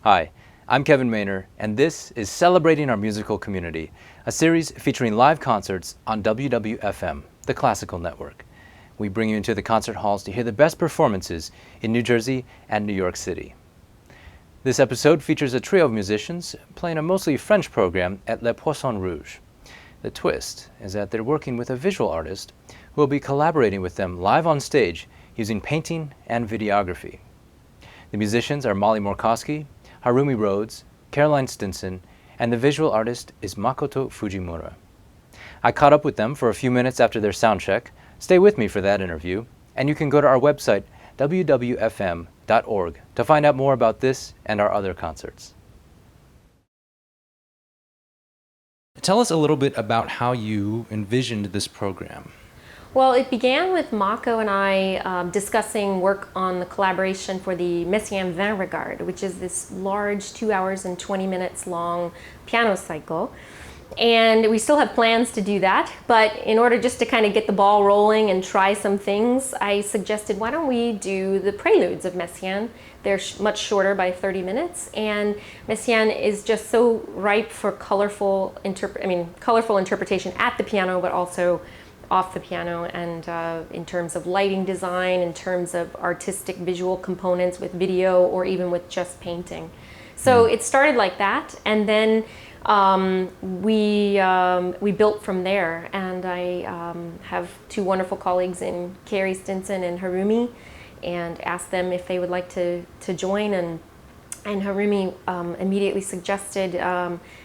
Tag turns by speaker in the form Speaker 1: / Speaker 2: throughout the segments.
Speaker 1: Hi, I'm Kevin Maynor, and this is Celebrating Our Musical Community, a series featuring live concerts on WWFM, the classical network. We bring you into the concert halls to hear the best performances in New Jersey and New York City. This episode features a trio of musicians playing a mostly French program at Le Poisson Rouge. The twist is that they're working with a visual artist who will be collaborating with them live on stage using painting and videography. The musicians are Molly Morkoski, Harumi Rhodes, Caroline Stinson, and the visual artist is Makoto Fujimura. I caught up with them for a few minutes after their sound check. Stay with me for that interview, and you can go to our website, wwfm.org, to find out more about this and our other concerts. Tell us a little bit about how you envisioned this program.
Speaker 2: Well, it began with Mako and I discussing work on the collaboration for the Messiaen 20 Regards, which is this large 2 hours and 20 minutes long piano cycle. And we still have plans to do that, but in order just to kind of get the ball rolling and try some things, I suggested, why don't we do the preludes of Messiaen? They're much shorter by 30 minutes, and Messiaen is just so ripe for colorful interpretation at the piano, but also off the piano, and in terms of lighting design, in terms of artistic visual components with video, or even with just painting. So it started like that, and then we built from there. And I have two wonderful colleagues in Carrie Stinson and Harumi, and asked them if they would like to join, and Harumi immediately suggested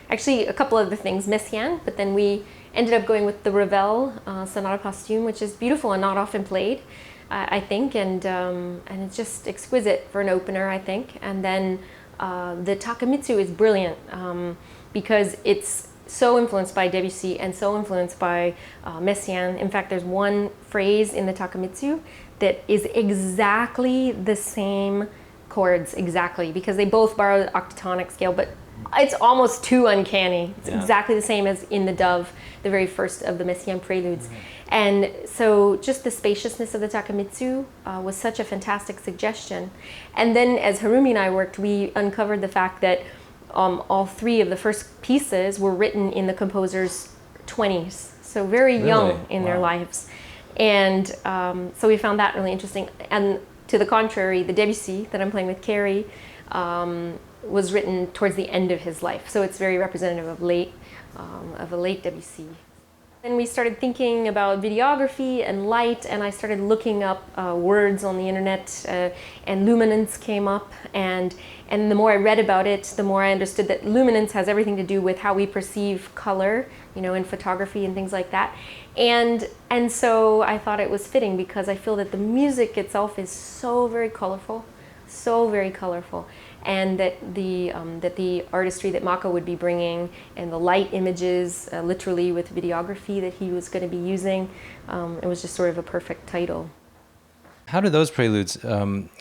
Speaker 2: actually a couple of the things, Messiaen, but then we ended up going with the Ravel Sonata Posthume, which is beautiful and not often played, I think, and it's just exquisite for an opener, I think. And then the Takemitsu is brilliant because it's so influenced by Debussy and so influenced by Messiaen. In fact, there's one phrase in the Takemitsu that is exactly the same chords, exactly, because they both borrow the octatonic scale, but it's almost too uncanny. It's exactly the same as in the Dove, the very first of the Messiaen preludes. And so just the spaciousness of the Takemitsu was such a fantastic suggestion. And then as Harumi and I worked, we uncovered the fact that all three of the first pieces were written in the composer's 20s, so very young in their lives. And so we found that really interesting. And to the contrary, the Debussy that I'm playing with Carrie was written towards the end of his life, so it's very representative of a late Debussy. And we started thinking about videography and light, and I started looking up words on the internet, and luminance came up, and the more I read about it, the more I understood that luminance has everything to do with how we perceive color, in photography and things like that. And so I thought it was fitting, because I feel that the music itself is so very colorful, and that the artistry that Mako would be bringing, and the light images, literally with videography that he was going to be using, it was just sort of a perfect title.
Speaker 1: How do those preludes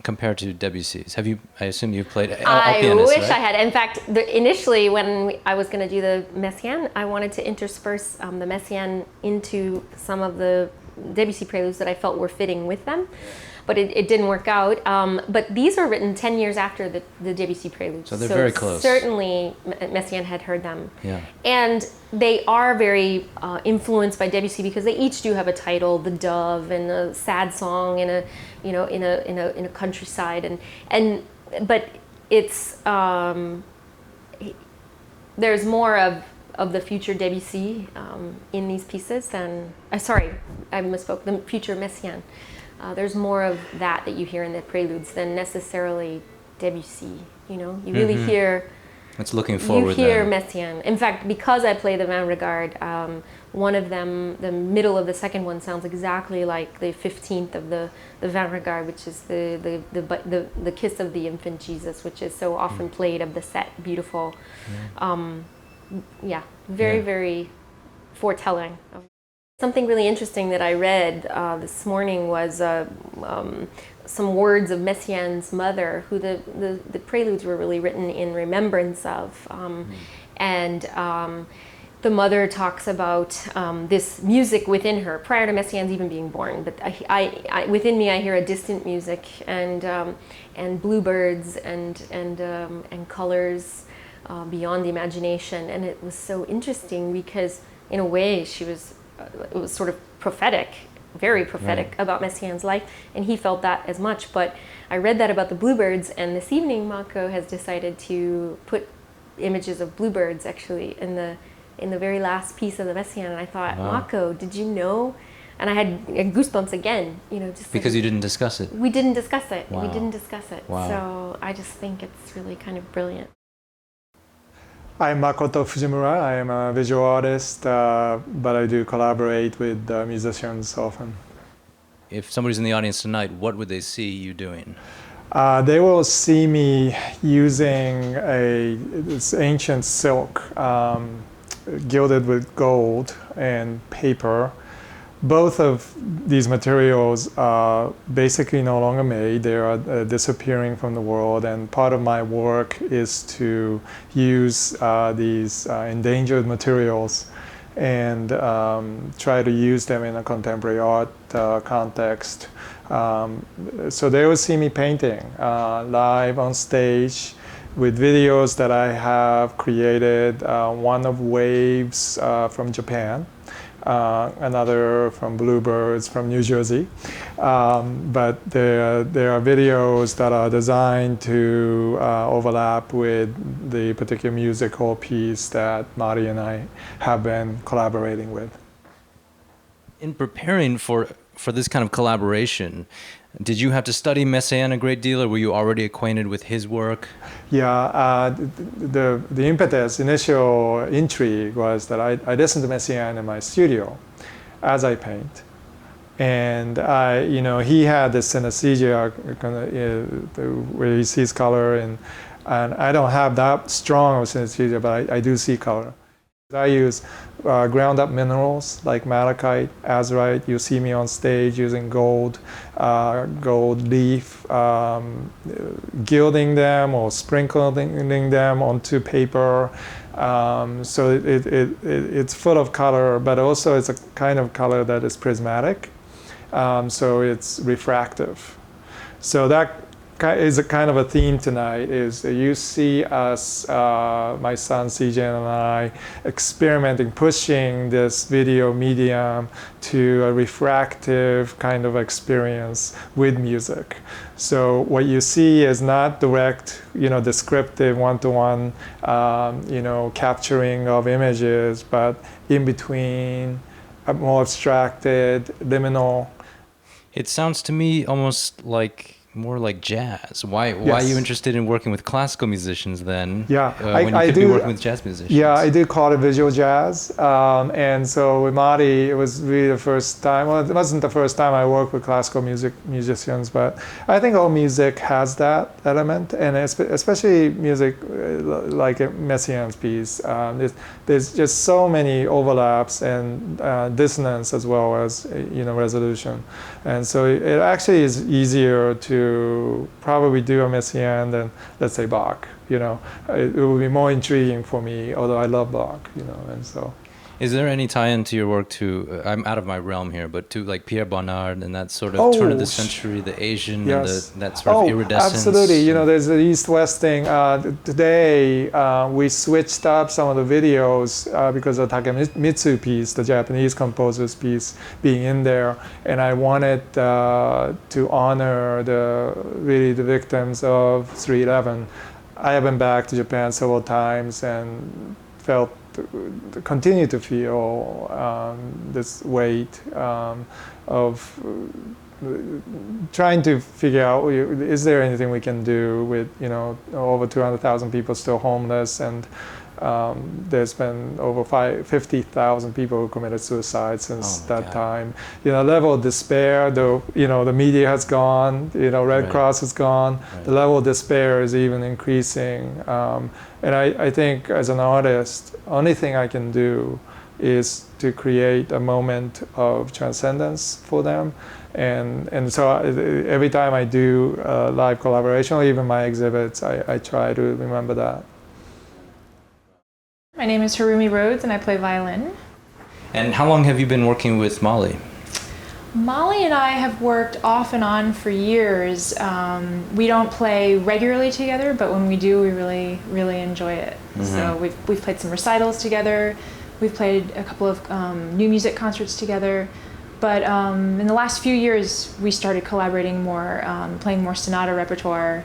Speaker 1: compare to Debussy's? I assume you've played all
Speaker 2: I
Speaker 1: pianists,
Speaker 2: wish
Speaker 1: right?
Speaker 2: I had. In fact, initially when I was going to do the Messiaen, I wanted to intersperse the Messiaen into some of the Debussy preludes that I felt were fitting with them. But it didn't work out. But these are written 10 years after the Debussy preludes.
Speaker 1: So they're very close.
Speaker 2: Certainly Messiaen had heard them.
Speaker 1: Yeah.
Speaker 2: And they are very influenced by Debussy, because they each do have a title, The Dove, and a sad song in a countryside, but it's there's more of the future Debussy in these pieces than I misspoke, the future Messiaen. There's more of that you hear in the preludes than necessarily Debussy. You really hear.
Speaker 1: It's looking forward.
Speaker 2: You hear Messiaen. In fact, because I play the 20 Regards, one of them, the middle of the second one, sounds exactly like the 15th of the 20 Regards, which is the kiss of the infant Jesus, which is so often played of the set. Beautiful. Very foretelling. Something really interesting that I read this morning was some words of Messiaen's mother, who the preludes were really written in remembrance of. And the mother talks about this music within her prior to Messiaen's even being born. But within me, I hear a distant music and bluebirds and colors beyond the imagination. And it was so interesting because, in a way, it was sort of prophetic, very prophetic about Messiaen's life, and he felt that as much. But I read that about the bluebirds, and this evening, Mako has decided to put images of bluebirds actually in the very last piece of the Messiaen, and I thought, wow. Mako, did you know? And I had goosebumps again, just
Speaker 1: because you didn't discuss it.
Speaker 2: We didn't discuss it.
Speaker 1: Wow.
Speaker 2: We didn't discuss it.
Speaker 1: Wow.
Speaker 2: So I just think it's really kind of brilliant.
Speaker 3: I'm Makoto Fujimura. I am a visual artist, but I do collaborate with musicians often.
Speaker 1: If somebody's in the audience tonight, what would they see you doing?
Speaker 3: They will see me using this ancient silk gilded with gold and paper. Both of these materials are basically no longer made. They are disappearing from the world, and part of my work is to use these endangered materials and try to use them in a contemporary art context. So they will see me painting live on stage with videos that I have created, one of waves from Japan, another from bluebirds from New Jersey. But there are videos that are designed to overlap with the particular musical piece that Mari and I have been collaborating with.
Speaker 1: In preparing for this kind of collaboration, did you have to study Messiaen a great deal, or were you already acquainted with his work?
Speaker 3: Yeah, the impetus, initial intrigue was that I listened to Messiaen in my studio as I paint. And he had this synesthesia where he sees color, and I don't have that strong of synesthesia, but I do see color. I use ground up minerals like malachite, azurite. You see me on stage using gold leaf, gilding them or sprinkling them onto paper. So it's full of color, but also it's a kind of color that is prismatic. So it's refractive. So that is a kind of a theme tonight, is you see us, my son CJ and I, experimenting, pushing this video medium to a refractive kind of experience with music. So what you see is not direct, descriptive one-to-one, capturing of images, but in between, more abstracted, liminal.
Speaker 1: It sounds to me almost more like jazz. Why are you interested in working with classical musicians then?
Speaker 3: Yeah,
Speaker 1: when you could be working with jazz musicians?
Speaker 3: Yeah, I do call it visual jazz. And so with Mari, it was really the first time. Well, it wasn't the first time I worked with classical musicians, but I think all music has that element, and especially music like Messiaen's piece. There's just so many overlaps and dissonance as well as resolution. And so it actually is easier to probably do a Messiaen than, let's say, Bach. It would be more intriguing for me, although I love Bach. And so.
Speaker 1: Is there any tie-in to your work to, I'm out of my realm here, but to like Pierre Bonnard and that sort of turn of the century, the Asian,
Speaker 3: yes.
Speaker 1: and that sort of iridescence?
Speaker 3: Absolutely. There's the East-West thing. Today, we switched up some of the videos because of Takemitsu piece, the Japanese composer's piece, being in there. And I wanted to honor the victims of 3/11. I have been back to Japan several times and continue to feel this weight of trying to figure out, is there anything we can do with over 200,000 people still homeless, and there's been over 50,000 people who committed suicide since that time. Level of despair, the media has gone, Red Cross has gone, the level of despair is even increasing. And I think as an artist, only thing I can do is to create a moment of transcendence for them. And so every time I do live collaboration, or even my exhibits, I try to remember that.
Speaker 4: My name is Harumi Rhodes and I play violin.
Speaker 1: And how long have you been working with Molly?
Speaker 4: Molly and I have worked off and on for years. We don't play regularly together, but when we do, we really, really enjoy it. Mm-hmm. So we've played some recitals together. We've played a couple of new music concerts together. But in the last few years, we started collaborating more, playing more sonata repertoire,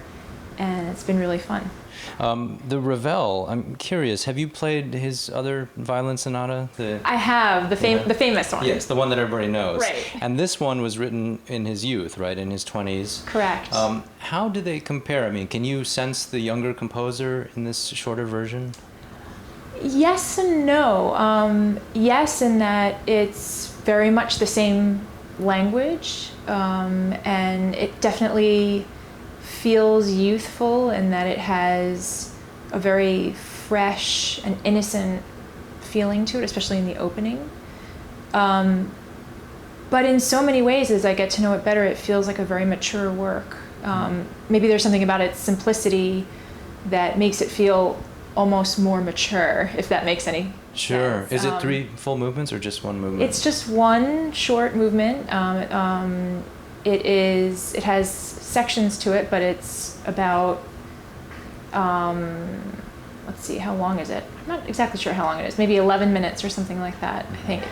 Speaker 4: and it's been really fun.
Speaker 1: The Ravel, I'm curious, have you played his other violin sonata?
Speaker 4: I have, the famous one.
Speaker 1: Yes, the one that everybody knows.
Speaker 4: Right.
Speaker 1: And this one was written in his youth, right, in his 20s?
Speaker 4: Correct.
Speaker 1: How do they compare? I mean, can you sense the younger composer in this shorter version?
Speaker 4: Yes and no. Yes, in that it's very much the same language, and it definitely feels youthful in that it has a very fresh and innocent feeling to it, especially in the opening. But in so many ways, as I get to know it better, it feels like a very mature work. Maybe there's something about its simplicity that makes it feel almost more mature, if that makes any sense.
Speaker 1: Is it 3 full movements or just one movement?
Speaker 4: It's just one short movement. It has sections to it, but it's about, let's see, how long is it? I'm not exactly sure how long it is. Maybe 11 minutes or something like that, I think.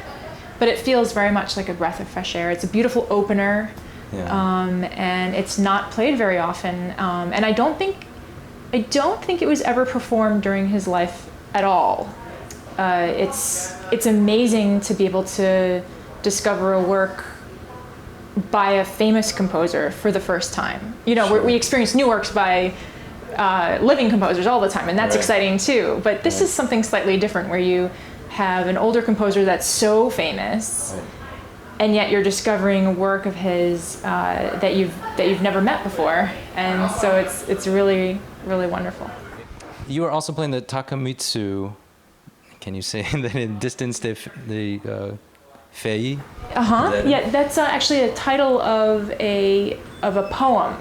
Speaker 4: But it feels very much like a breath of fresh air. It's a beautiful opener, and it's not played very often. And I don't think it was ever performed during his life at all. It's amazing to be able to discover a work by a famous composer for the first time. You know, we experience new works by living composers all the time, and that's exciting too. But this is something slightly different, where you have an older composer that's so famous, and yet you're discovering a work of his that you've never met before, and so it's really, really wonderful.
Speaker 1: You are also playing the Takamitsu. Can you say that in Distance de Fei?
Speaker 4: Yeah, that's actually a title of a poem.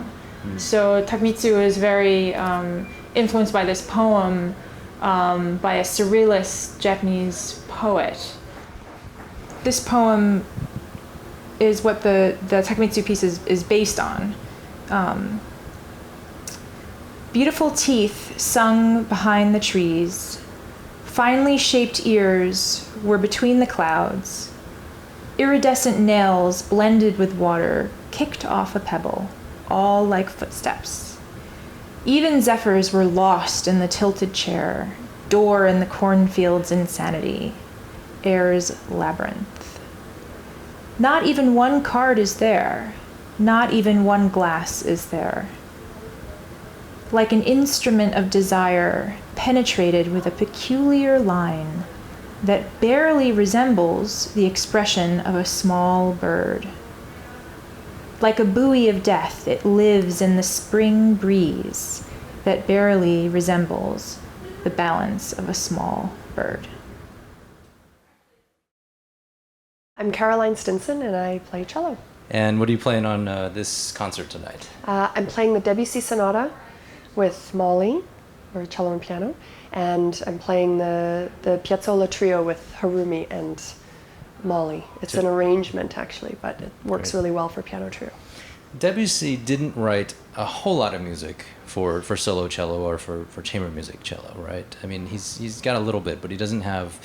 Speaker 4: So Takamitsu is very influenced by this poem by a surrealist Japanese poet. This poem is what the Takamitsu piece is based on. Beautiful teeth sung behind the trees, finely shaped ears were between the clouds, iridescent nails blended with water kicked off a pebble, all like footsteps. Even zephyrs were lost in the tilted chair, door in the cornfield's insanity, air's labyrinth. Not even one card is there, not even one glass is there. Like an instrument of desire penetrated with a peculiar line that barely resembles the expression of a small bird. Like a buoy of death, it lives in the spring breeze that barely resembles the balance of a small bird.
Speaker 5: I'm Caroline Stinson and I play cello.
Speaker 1: And what are you playing on this concert tonight?
Speaker 5: I'm playing the Debussy Sonata with Molly, or cello and piano, and I'm playing the Piazzolla Trio with Harumi and Molly. It's an arrangement actually, but it works really well for piano trio.
Speaker 1: Debussy didn't write a whole lot of music for solo cello or for chamber music cello, right? I mean, he's got a little bit, but he doesn't have.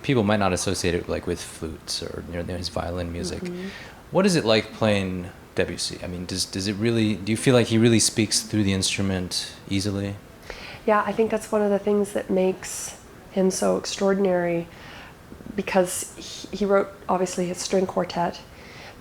Speaker 1: People might not associate it like with flutes or his violin music. Mm-hmm. What is it like playing Debussy? I mean, does it really? Do you feel like he really speaks through the instrument easily?
Speaker 5: Yeah, I think that's one of the things that makes him so extraordinary, because he wrote obviously his string quartet.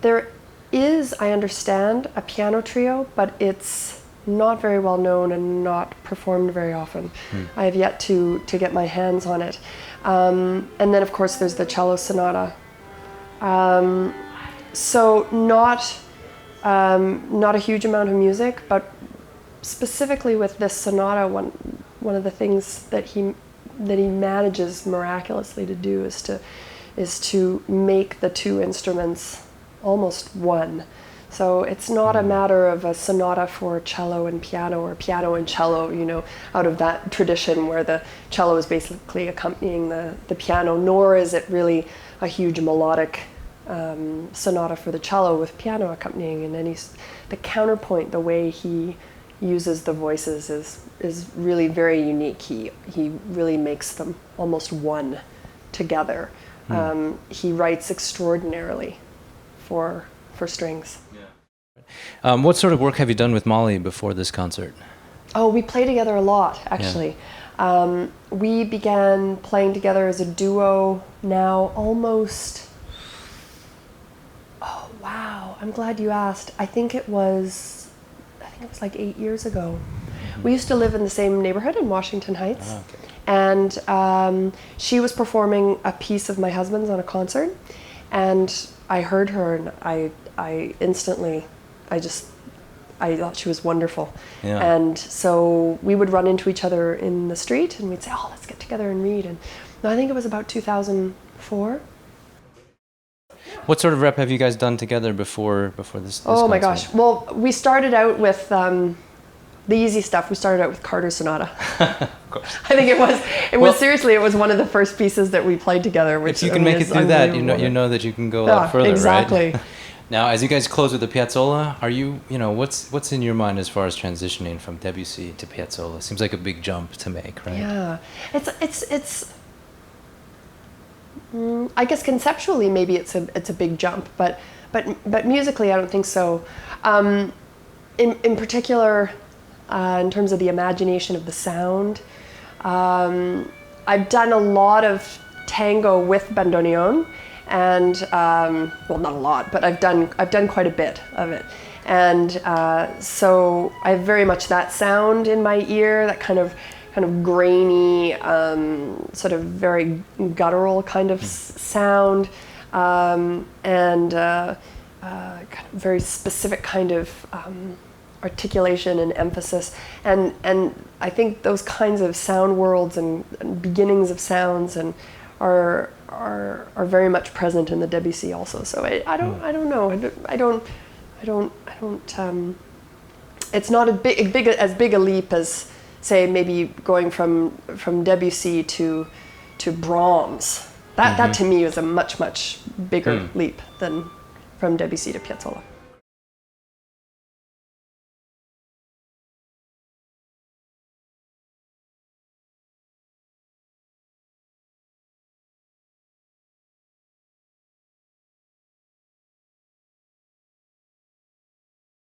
Speaker 5: There is, I understand, a piano trio, but it's not very well known and not performed very often. I have yet to get my hands on it. And then of course there's the cello sonata. So not a huge amount of music, but specifically with this sonata, one of the things that he manages miraculously to do is to make the two instruments almost one. So it's not a matter of a sonata for cello and piano, or piano and cello, you know, out of that tradition where the cello is basically accompanying the piano, nor is it really a huge melodic sonata for the cello with piano accompanying. And the counterpoint, the way he uses the voices is really very unique. He really makes them almost one together. He writes extraordinarily for strings.
Speaker 1: What sort of work have you done with Molly before this concert?
Speaker 5: Oh, we play together a lot, actually. Yeah. We began playing together as a duo now almost... Oh, wow. I'm glad you asked. I think it was like 8 years ago. We used to live in the same neighborhood in Washington Heights. Oh, okay. And she was performing a piece of my husband's on a concert. And I heard her, and I instantly... I thought she was wonderful. Yeah. And so we would run into each other in the street, and we'd say, oh, let's get together and read. And I think it was about 2004.
Speaker 1: What sort of rep have you guys done together before this
Speaker 5: Oh my
Speaker 1: concert?
Speaker 5: gosh. Well, we started out with the easy stuff. We started out with Carter's Sonata.
Speaker 1: Of course.
Speaker 5: I think it was seriously, it was one of the first pieces that we played together. Which,
Speaker 1: if you can make it through that, you know that you can go a lot further,
Speaker 5: exactly.
Speaker 1: Right? Now, as you guys close with the Piazzolla, are you know, what's in your mind as far as transitioning from Debussy to Piazzolla? Seems like a big jump to make, right?
Speaker 5: Yeah, it's. I guess conceptually, maybe it's a big jump, but musically, I don't think so. In particular, in terms of the imagination of the sound, I've done a lot of tango with bandoneon. And well, not a lot, but I've done quite a bit of it, and so I have very much that sound in my ear, that kind of grainy, sort of very guttural kind of sound, and kind of very specific kind of articulation and emphasis, and I think those kinds of sound worlds and beginnings of sounds are very much present in the Debussy also. So I don't know. I don't. It's not as big a leap as, say, maybe going from Debussy to Brahms. That to me is a much bigger leap than from Debussy to Piazzolla.